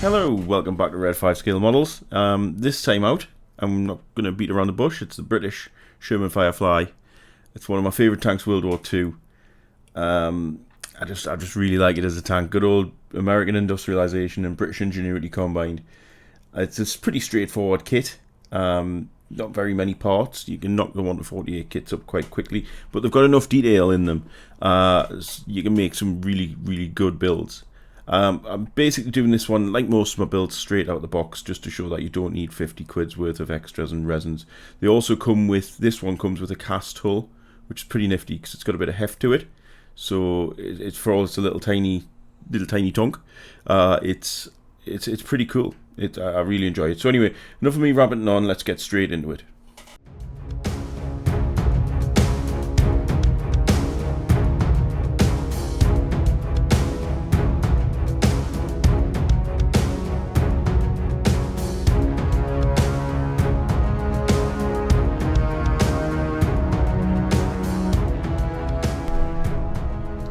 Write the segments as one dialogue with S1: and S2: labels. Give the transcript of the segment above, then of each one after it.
S1: Hello, welcome back to Red 5 Scale Models. This time out, I'm not going to beat around the bush, it's the British Sherman Firefly. It's one of my favourite tanks, World War II. I just really like it as a tank. Good old American industrialisation and British ingenuity combined. It's a pretty straightforward kit. Not very many parts. You can knock the 1 to 48 kits up quite quickly, but they've got enough detail in them. You can make some really, really good builds. I'm basically doing this one, like most of my builds, straight out of the box, just to show that you don't need 50 quid's worth of extras and resins. They also come with, this one comes with a cast hull, which is pretty nifty because it's got a bit of heft to it. So it's for all it's a little tiny tunk. It's pretty cool. I really enjoy it. So anyway, enough of me rabbiting on. Let's get straight into it.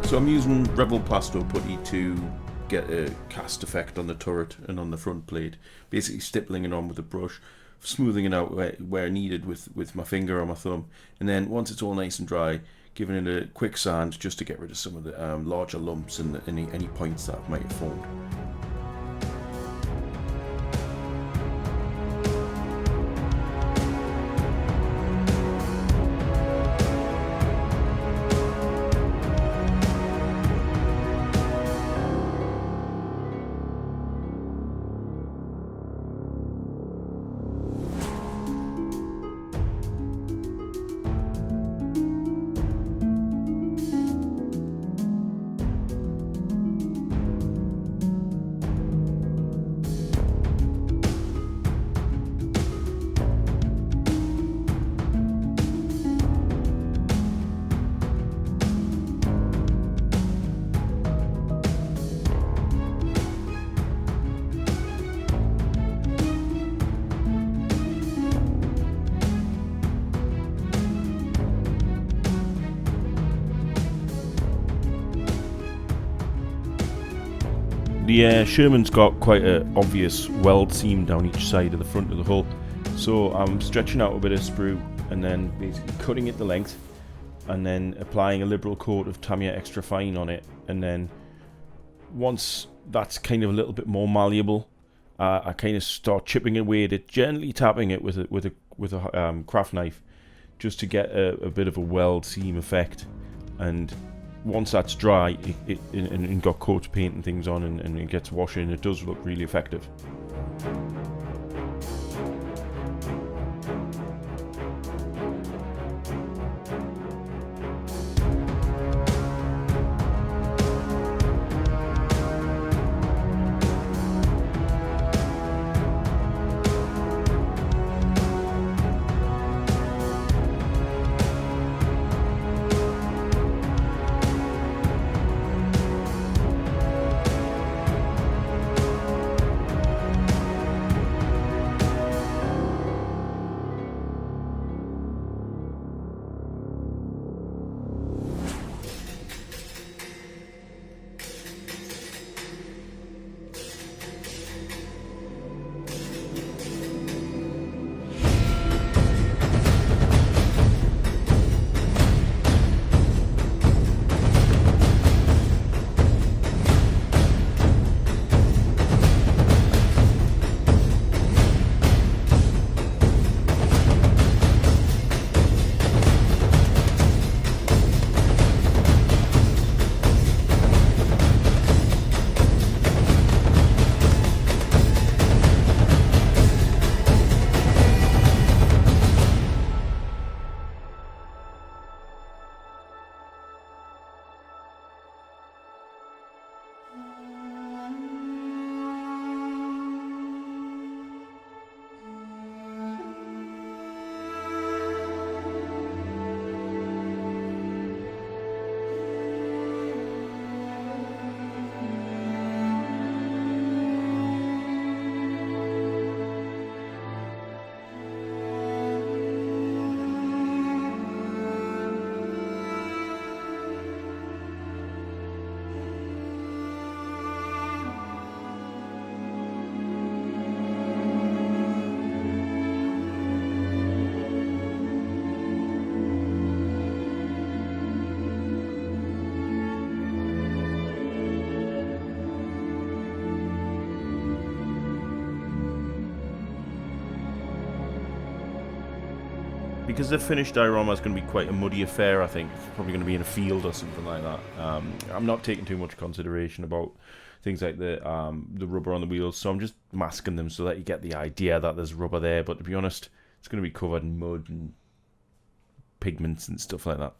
S1: So I'm using Rebel Plasto Putty to get a cast effect on the turret and on the front plate. Basically stippling it on with a brush, smoothing it out where needed with my finger or my thumb. And then once it's all nice and dry, giving it a quick sand just to get rid of some of the larger lumps and any points that might have formed. The Sherman's got quite an obvious weld seam down each side of the front of the hull, so I'm stretching out a bit of sprue and then basically cutting it the length and then applying a liberal coat of Tamiya extra fine on it, and then once that's kind of a little bit more malleable, I kind of start chipping away at it, gently tapping it with a craft knife just to get a bit of a weld seam effect. And once that's dry and got coat paint and things on and it gets washing, it does look really effective. because the finished diorama is going to be quite a muddy affair. I think it's probably going to be in a field or something like that. I'm not taking too much consideration about things like the rubber on the wheels, so I'm just masking them so that you get the idea that there's rubber there. But to be honest, it's going to be covered in mud and pigments and stuff like that.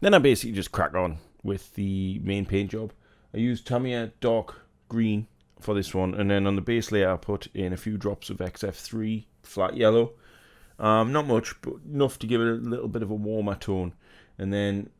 S1: Then I basically just crack on with the main paint job. I used Tamiya dark green for this one, and then on the base layer I put in a few drops of XF3 flat yellow. Not much, but enough to give it a little bit of a warmer tone. And then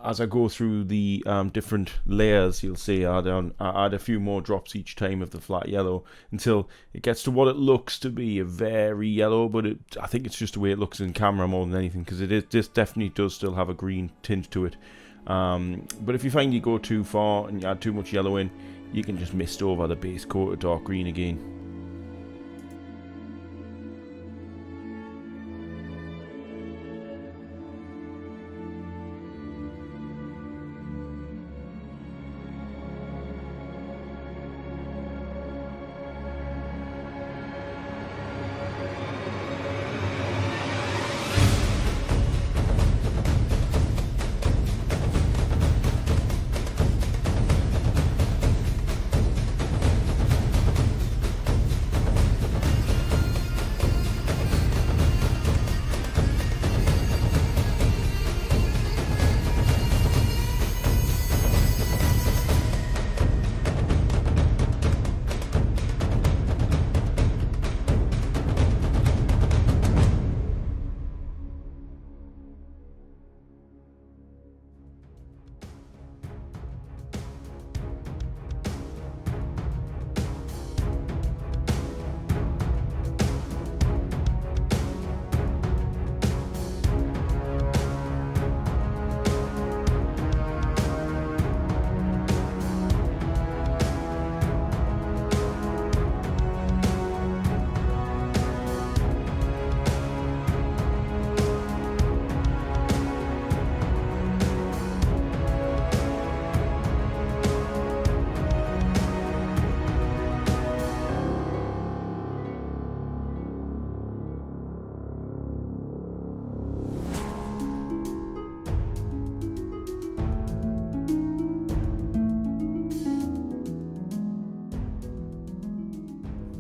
S1: as I go through the different layers, you'll see I add a few more drops each time of the flat yellow until it gets to what it looks to be a very yellow, but I think it's just the way it looks in camera more than anything, because this definitely does still have a green tint to it. But if you find you go too far and you add too much yellow in, you can just mist over the base coat of dark green again.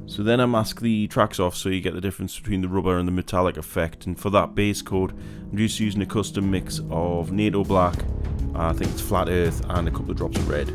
S1: So then I mask the tracks off so you get the difference between the rubber and the metallic effect, and for that base coat I'm just using a custom mix of NATO black, I think it's flat earth, and a couple of drops of red.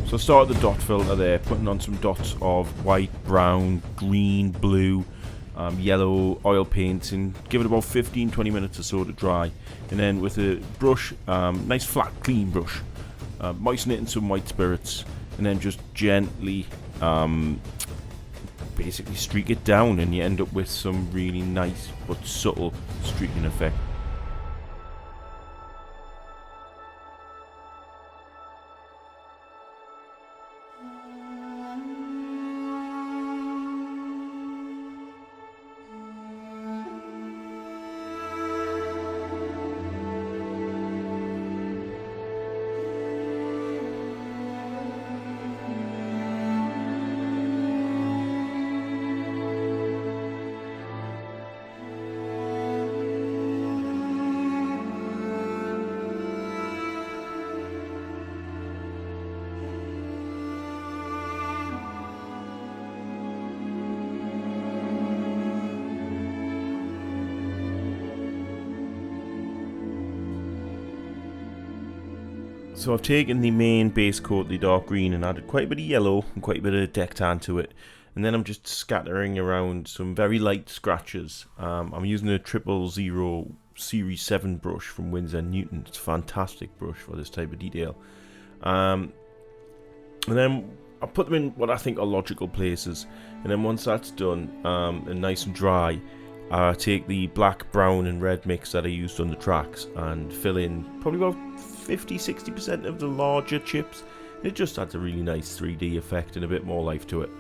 S1: So I started the dot filter there, putting on some dots of white, brown, green, blue, yellow oil paints, and give it about 15-20 minutes or so to dry. And then with a brush, nice flat clean brush, moisten it in some white spirits, and then just gently basically streak it down, and you end up with some really nice but subtle streaking effect. So I've taken the main base coat, the dark green, and added quite a bit of yellow and quite a bit of deck tan to it. And then I'm just scattering around some very light scratches. I'm using a 000 Series 7 brush from Winsor & Newton. It's a fantastic brush for this type of detail. And then I put them in what I think are logical places. And then once that's done and nice and dry, I take the black, brown and red mix that I used on the tracks and fill in probably about 50-60% of the larger chips. It just adds a really nice 3D effect and a bit more life to it.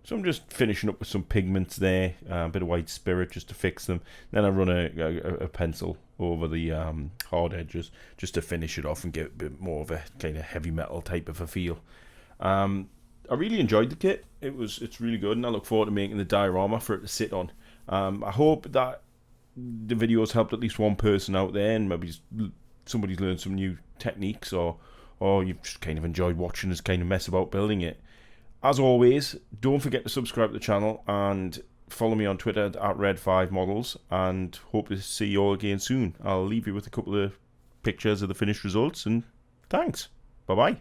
S1: So I'm just finishing up with some pigments there, a bit of white spirit just to fix them. Then I run a pencil over the hard edges just to finish it off and get a bit more of a kind of heavy metal type of a feel. I really enjoyed the kit. It's really good, and I look forward to making the diorama for it to sit on. I hope that the videos helped at least one person out there, and maybe somebody's learned some new techniques, or you've just kind of enjoyed watching us kind of mess about building it. As always, don't forget to subscribe to the channel and follow me on Twitter at Red5Models, and hope to see you all again soon. I'll leave you with a couple of pictures of the finished results, and thanks. Bye-bye.